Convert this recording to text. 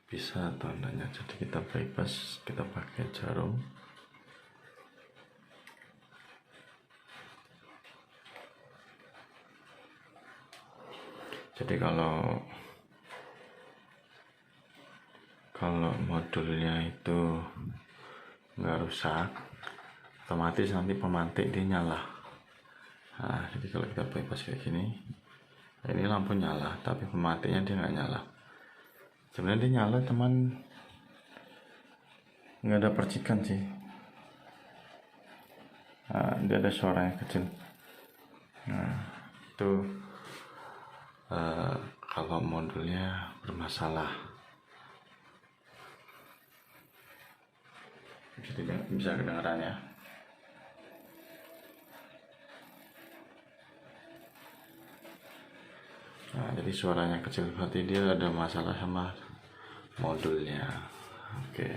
bisa tandanya. Jadi kita bypass, kita pakai jarum. Jadi kalau modulnya itu nggak rusak, otomatis nanti pemantik dia nyala. Nah, jadi kalau kita bypass kayak gini, ini lampu nyala, tapi pemantiknya dia nggak nyala. Sebenarnya dia nyala, cuman nggak ada percikan sih. Nah, dia ada suara yang kecil. Nah, itu kalau modulnya bermasalah. Bisa kedengaran ya. Nah, jadi suaranya kecil, berarti dia ada masalah sama modulnya. Oke.